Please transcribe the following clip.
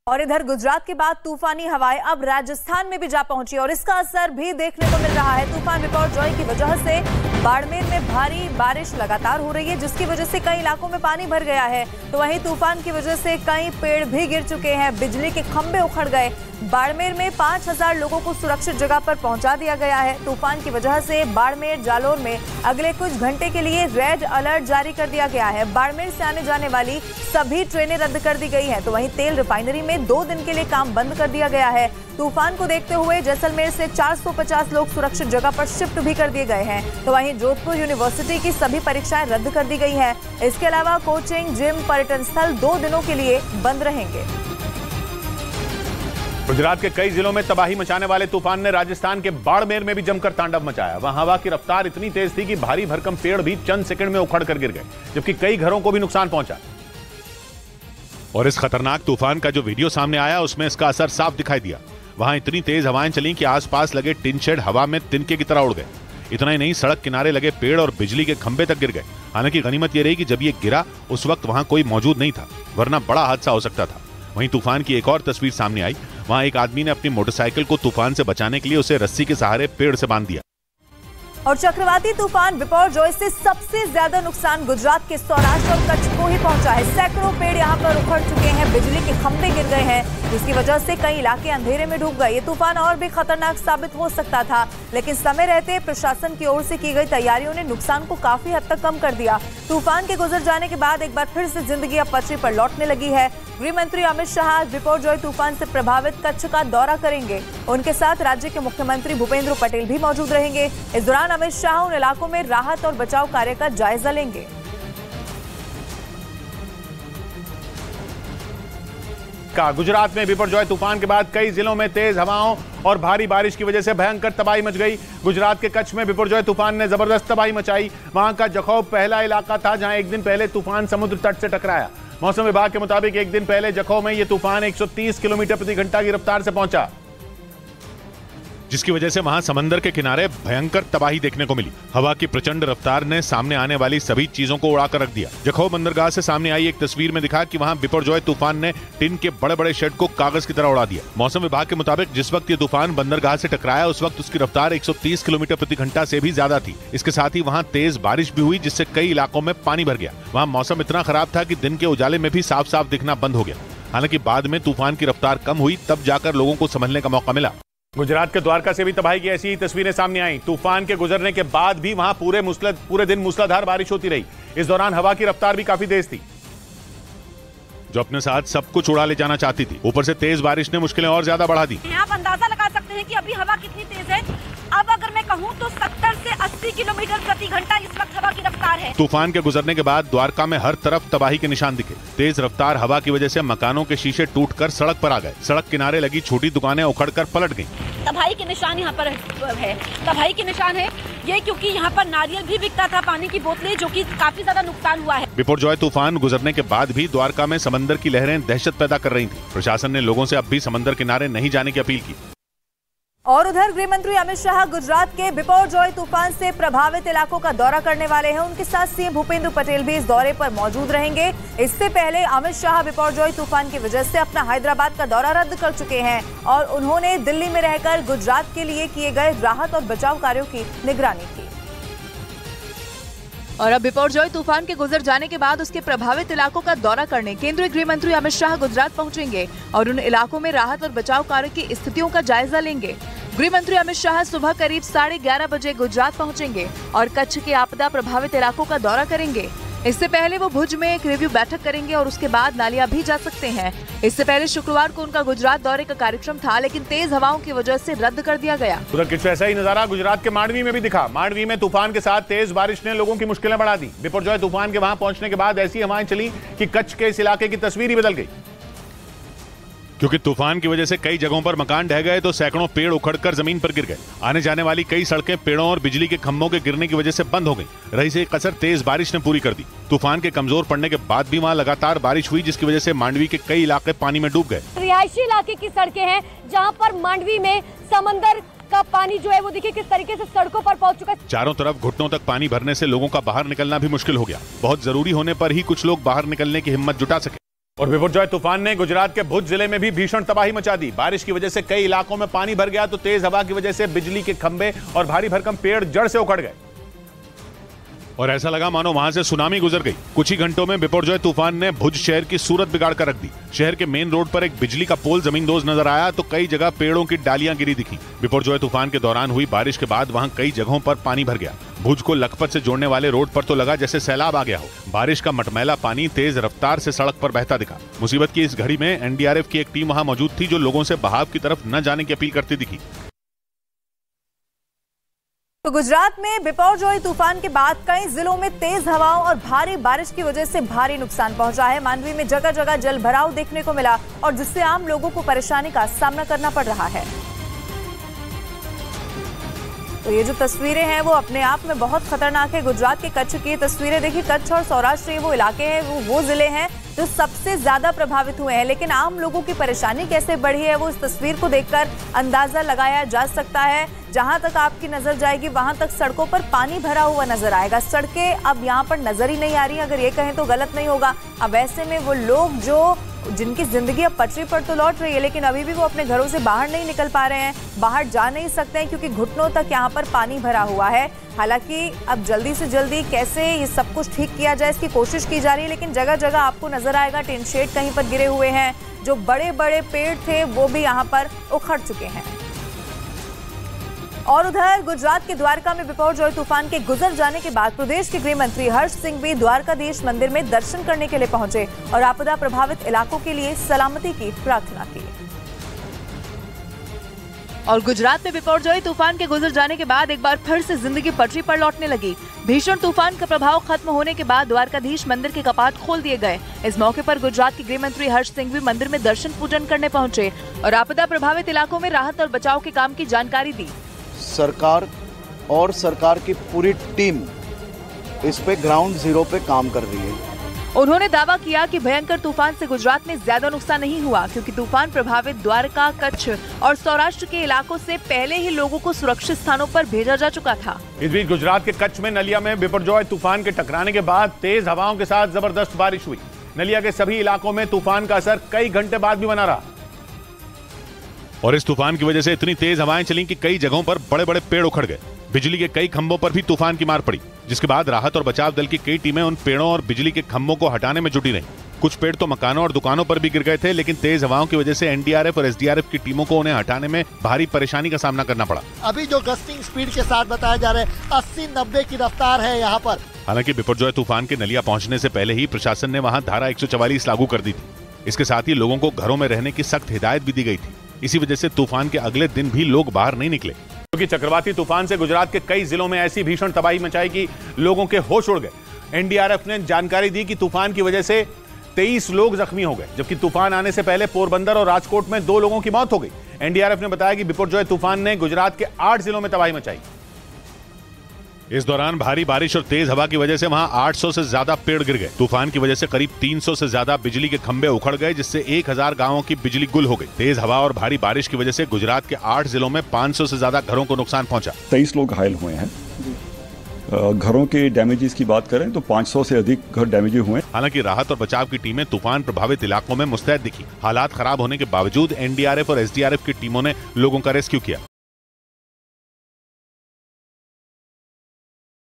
और इधर गुजरात के बाद तूफानी हवाएं अब राजस्थान में भी जा पहुंची और इसका असर भी देखने को मिल रहा है। तूफान बिपरजॉय की वजह से बाड़मेर में भारी बारिश लगातार हो रही है, जिसकी वजह से कई इलाकों में पानी भर गया है। तो वहीं तूफान की वजह से कई पेड़ भी गिर चुके हैं, बिजली के खंभे उखड़ गए। बाड़मेर में 5000 लोगों को सुरक्षित जगह पर पहुंचा दिया गया है। तूफान की वजह से बाड़मेर जालोर में अगले कुछ घंटे के लिए रेड अलर्ट जारी कर दिया गया है। बाड़मेर से आने जाने वाली सभी ट्रेनें रद्द कर दी गई हैं। तो वहीं तेल रिफाइनरी में 2 दिन के लिए काम बंद कर दिया गया है। तूफान को देखते हुए जैसलमेर से 450 लोग सुरक्षित जगह पर शिफ्ट भी कर दिए गए हैं। तो वहीं जोधपुर यूनिवर्सिटी की सभी परीक्षाएं रद्द कर दी गई हैं। इसके अलावा कोचिंग, जिम, पर्यटन स्थल 2 दिनों के लिए बंद रहेंगे। गुजरात के कई जिलों में तबाही मचाने वाले तूफान ने राजस्थान के बाड़मेर में भी जमकर तांडव मचाया। वहां हवा की रफ्तार इतनी तेज थी कि भारी भरकम पेड़ भी चंद सेकंड में उखड़ कर गिर गए, जबकि कई घरों को भी नुकसान पहुंचा। और इस खतरनाक तूफान का जो वीडियो सामने आया उसमें इसका असर साफ दिखाई दिया। वहां इतनी तेज हवाएं चली कि आसपास लगे टिन शेड हवा में तिनके की तरह उड़ गए। इतना ही नहीं, सड़क किनारे लगे पेड़ और बिजली के खंभे तक गिर गए। हालांकि गनीमत यह रही कि जब ये गिरा उस वक्त वहां कोई मौजूद नहीं था, वरना बड़ा हादसा हो सकता था। वहीं तूफान की एक और तस्वीर सामने आई। वहां एक आदमी ने अपनी मोटरसाइकिल को तूफान से बचाने के लिए उसे रस्सी के सहारे पेड़ से बांध दिया। और चक्रवाती तूफान बिपरजॉय से सबसे ज्यादा नुकसान गुजरात के सौराष्ट्र और कच्छ को ही पहुंचा है। सैकड़ों पेड़ यहां पर उखड़ चुके हैं, बिजली के खंभे गिर गए हैं, जिसकी वजह से कई इलाके अंधेरे में डूब गए। ये तूफान और भी खतरनाक साबित हो सकता था, लेकिन समय रहते प्रशासन की ओर से की गई तैयारियों ने नुकसान को काफी हद तक कम कर दिया। तूफान के गुजर जाने के बाद एक बार फिर से जिंदगी अब पटरी पर लौटने लगी है। गृह मंत्री अमित शाह बिपरजॉय तूफान से प्रभावित कच्छ का दौरा करेंगे। उनके साथ राज्य के मुख्यमंत्री भूपेंद्र पटेल भी मौजूद रहेंगे। इस दौरान अमित शाह उन इलाकों में राहत और बचाव कार्य का जायजा लेंगे। गुजरात में बिपरजॉय तूफान के बाद कई जिलों में तेज हवाओं और भारी बारिश की वजह से भयंकर तबाही मच गई। गुजरात के कच्छ में बिपरजॉय तूफान ने जबरदस्त तबाही मचाई। वहां का जखौ पहला इलाका था जहां एक दिन पहले तूफान समुद्र तट से टकराया। मौसम विभाग के मुताबिक एक दिन पहले जखौ में यह तूफान 130 किलोमीटर प्रति घंटा की रफ्तार से पहुंचा, जिसकी वजह से वहां समंदर के किनारे भयंकर तबाही देखने को मिली। हवा की प्रचंड रफ्तार ने सामने आने वाली सभी चीजों को उड़ाकर रख दिया। जखौ बंदरगाह से सामने आई एक तस्वीर में दिखा कि वहां बिपरजॉय तूफान ने टिन के बड़े बड़े शेड को कागज की तरह उड़ा दिया। मौसम विभाग के मुताबिक जिस वक्त ये तूफान बंदरगाह से टकराया उस वक्त उसकी रफ्तार 130 किलोमीटर प्रति घंटा से भी ज्यादा थी। इसके साथ ही वहां तेज बारिश भी हुई, जिससे कई इलाकों में पानी भर गया। वहां मौसम इतना खराब था कि दिन के उजाले में भी साफ साफ दिखना बंद हो गया। हालांकि बाद में तूफान की रफ्तार कम हुई, तब जाकर लोगों को संभलने का मौका मिला। गुजरात के द्वारका से भी तबाही की ऐसी ही तस्वीरें सामने आई। तूफान के गुजरने के बाद भी वहां पूरे दिन मूसलाधार बारिश होती रही। इस दौरान हवा की रफ्तार भी काफी तेज थी, जो अपने साथ सब कुछ उड़ा ले जाना चाहती थी। ऊपर से तेज बारिश ने मुश्किलें और ज्यादा बढ़ा दी। आप अंदाजा लगा सकते हैं कि अभी हवा कितनी तेज है। अब अगर मैं कहूं तो 70 से 80 किलोमीटर प्रति घंटा इस वक्त हवा की रफ्तार है। तूफान के गुजरने के बाद द्वारका में हर तरफ तबाही के निशान दिखे। तेज रफ्तार हवा की वजह से मकानों के शीशे टूटकर सड़क पर आ गए। सड़क किनारे लगी छोटी दुकानें उखड़कर पलट गईं। तबाही के निशान यहाँ पर है। तबाही के निशान है ये क्योंकि यहाँ पर नारियल भी बिकता था, पानी की बोतलें, जो कि काफी ज्यादा नुकसान हुआ है। बिपरजॉय तूफान गुजरने के बाद भी द्वारका में समंदर की लहरें दहशत पैदा कर रही थी। प्रशासन ने लोगों से अब भी समंदर किनारे नहीं जाने की अपील की। और उधर गृह मंत्री अमित शाह गुजरात के बिपरजॉय तूफान से प्रभावित इलाकों का दौरा करने वाले हैं। उनके साथ सीएम भूपेंद्र पटेल भी इस दौरे पर मौजूद रहेंगे। इससे पहले अमित शाह बिपरजॉय तूफान की वजह से अपना हैदराबाद का दौरा रद्द कर चुके हैं और उन्होंने दिल्ली में रहकर गुजरात के लिए किए गए राहत और बचाव कार्यों की निगरानी की। और अब बिपरजॉय तूफान के गुजर जाने के बाद उसके प्रभावित इलाकों का दौरा करने केंद्रीय गृह मंत्री अमित शाह गुजरात पहुंचेंगे और उन इलाकों में राहत और बचाव कार्य की स्थितियों का जायजा लेंगे। गृह मंत्री अमित शाह सुबह करीब 11:30 बजे गुजरात पहुंचेंगे और कच्छ के आपदा प्रभावित इलाकों का दौरा करेंगे। इससे पहले वो भुज में एक रिव्यू बैठक करेंगे और उसके बाद नालिया भी जा सकते हैं। इससे पहले शुक्रवार को उनका गुजरात दौरे का कार्यक्रम था, लेकिन तेज हवाओं की वजह से रद्द कर दिया गया। उधर कुछ ऐसा ही नजारा गुजरात के मांडवी में भी दिखा। मांडवी में तूफान के साथ तेज बारिश ने लोगों की मुश्किलें बढ़ा दी। बिपरजॉय तूफान के वहां पहुंचने के बाद ऐसी हवाएं चली कि कच्छ के इस इलाके की तस्वीर ही बदल गई। क्योंकि तूफान की वजह से कई जगहों पर मकान ढह गए तो सैकड़ों पेड़ उखड़कर जमीन पर गिर गए। आने जाने वाली कई सड़कें पेड़ों और बिजली के खंभों के गिरने की वजह से बंद हो गई। रही से कसर तेज बारिश ने पूरी कर दी। तूफान के कमजोर पड़ने के बाद भी वहां लगातार बारिश हुई, जिसकी वजह से मांडवी के कई इलाके पानी में डूब गए। रिहायशी इलाके की सड़कें हैं जहाँ पर मांडवी में समंदर का पानी जो है वो देखिए किस तरीके से सड़कों पर पहुंच चुका है। चारों तरफ घुटनों तक पानी भरने से लोगों का बाहर निकलना भी मुश्किल हो गया। बहुत जरूरी होने पर ही कुछ लोग बाहर निकलने की हिम्मत जुटा सके। और बिपरजॉय तूफान ने गुजरात के भुज जिले में भी भीषण तबाही मचा दी। बारिश की वजह से कई इलाकों में पानी भर गया तो तेज हवा की वजह से बिजली के खंभे और भारी भरकम पेड़ जड़ से उखड़ गए और ऐसा लगा मानो वहां से सुनामी गुजर गई। कुछ ही घंटों में बिपरजॉय तूफान ने भुज शहर की सूरत बिगाड़ कर रख दी। शहर के मेन रोड पर एक बिजली का पोल जमींदोज नजर आया तो कई जगह पेड़ों की डालियां गिरी दिखी। बिपरजॉय तूफान के दौरान हुई बारिश के बाद वहां कई जगहों पर पानी भर गया। भुज को लखपत से जोड़ने वाले रोड पर तो लगा जैसे सैलाब आ गया हो। बारिश का मटमैला पानी तेज रफ्तार से सड़क पर बहता दिखा। मुसीबत की इस घड़ी में एनडीआरएफ की एक टीम वहां मौजूद थी जो लोगों से बहाव की तरफ न जाने की अपील करती दिखी। तो गुजरात में बिपरजॉय तूफान के बाद कई जिलों में तेज हवाओं और भारी बारिश की वजह से भारी नुकसान पहुंचा है। मांडवी में जगह जगह जल भराव देखने को मिला और जिससे आम लोगों को परेशानी का सामना करना पड़ रहा है। तो ये जो तस्वीरें हैं वो अपने आप में बहुत खतरनाक है। गुजरात के कच्छ की तस्वीरें देखिए। कच्छ और सौराष्ट्र वो इलाके हैं, वो जिले हैं जो सबसे ज्यादा प्रभावित हुए हैं। लेकिन आम लोगों की परेशानी कैसे बढ़ी है वो इस तस्वीर को देखकर अंदाजा लगाया जा सकता है। जहां तक आपकी नजर जाएगी वहां तक सड़कों पर पानी भरा हुआ नजर आएगा। सड़कें अब यहाँ पर नजर ही नहीं आ रही, अगर ये कहें तो गलत नहीं होगा। अब ऐसे में वो लोग जिनकी जिंदगी अब पटरी पर तो लौट रही है लेकिन अभी भी वो अपने घरों से बाहर नहीं निकल पा रहे हैं, बाहर जा नहीं सकते हैं क्योंकि घुटनों तक यहाँ पर पानी भरा हुआ है। हालांकि अब जल्दी से जल्दी कैसे ये सब कुछ ठीक किया जाए इसकी कोशिश की जा रही है, लेकिन जगह जगह आपको नजर आएगा टिन शेड कहीं पर गिरे हुए हैं। जो बड़े बड़े पेड़ थे वो भी यहाँ पर उखड़ चुके हैं। और उधर गुजरात के द्वारका में बिपरजॉय तूफान के गुजर जाने के बाद प्रदेश के गृह मंत्री हर्ष सिंह भी द्वारकाधीश मंदिर में दर्शन करने के लिए पहुंचे और आपदा प्रभावित इलाकों के लिए सलामती की प्रार्थना की। और गुजरात में बिपरजॉय तूफान के गुजर जाने के बाद एक बार फिर से जिंदगी पटरी पर लौटने लगी। भीषण तूफान का प्रभाव खत्म होने के बाद द्वारकाधीश मंदिर के कपाट खोल दिए गए। इस मौके पर गुजरात के गृह मंत्री हर्ष सिंह भी मंदिर में दर्शन पूजन करने पहुंचे और आपदा प्रभावित इलाकों में राहत और बचाव के काम की जानकारी दी। सरकार और सरकार की पूरी टीम इस पे ग्राउंड जीरो पे काम कर रही है। उन्होंने दावा किया कि भयंकर तूफान से गुजरात में ज्यादा नुकसान नहीं हुआ क्योंकि तूफान प्रभावित द्वारका, कच्छ और सौराष्ट्र के इलाकों से पहले ही लोगों को सुरक्षित स्थानों पर भेजा जा चुका था। इस बीच गुजरात के कच्छ में नलिया में बिपरजॉय तूफान के टकराने के बाद तेज हवाओं के साथ जबरदस्त बारिश हुई। नलिया के सभी इलाकों में तूफान का असर कई घंटे बाद भी बना रहा और इस तूफान की वजह से इतनी तेज हवाएं चली कि कई जगहों पर बड़े बड़े पेड़ उखड़ गए। बिजली के कई खंभों पर भी तूफान की मार पड़ी, जिसके बाद राहत और बचाव दल की कई टीमें उन पेड़ों और बिजली के खंभों को हटाने में जुटी रहीं। कुछ पेड़ तो मकानों और दुकानों पर भी गिर गए थे, लेकिन तेज हवाओं की वजह से एनडीआरएफ और एसडीआरएफ की टीमों को उन्हें हटाने में भारी परेशानी का सामना करना पड़ा। अभी जो गस्टिंग स्पीड के साथ बताया जा रहा है 80-90 की रफ्तार है यहाँ पर। हालांकि बिपरजॉय तूफान के नलिया पहुंचने से पहले ही प्रशासन ने वहां धारा 144 लागू कर दी थी। इसके साथ ही लोगों को घरों में रहने की सख्त हिदायत भी दी गई थी। इसी वजह से तूफान के अगले दिन भी लोग बाहर नहीं निकले क्योंकि चक्रवाती तूफान से गुजरात के कई जिलों में ऐसी भीषण तबाही मचाई कि लोगों के होश उड़ गए। एनडीआरएफ ने जानकारी दी कि तूफान की वजह से 23 लोग जख्मी हो गए, जबकि तूफान आने से पहले पोरबंदर और राजकोट में 2 लोगों की मौत हो गई। एनडीआरएफ ने बताया कि बिपरजॉय तूफान ने गुजरात के 8 जिलों में तबाही मचाई। इस दौरान भारी बारिश और तेज हवा की वजह से वहां 800 से ज्यादा पेड़ गिर गए। तूफान की वजह से करीब 300 से ज्यादा बिजली के खंभे उखड़ गए, जिससे 1000 गांवों की बिजली गुल हो गई। तेज हवा और भारी बारिश की वजह से गुजरात के 8 जिलों में 500 से ज्यादा घरों को नुकसान पहुंचा। 23 लोग घायल हुए हैं। घरों के डैमेजेस की बात करें तो 500 से अधिक घर डैमेज हुए। हालांकि राहत और बचाव की टीमें तूफान प्रभावित इलाकों में मुस्तैद दिखी। हालात खराब होने के बावजूद एनडीआरएफ और एसडीआरएफ की टीमों ने लोगों का रेस्क्यू किया।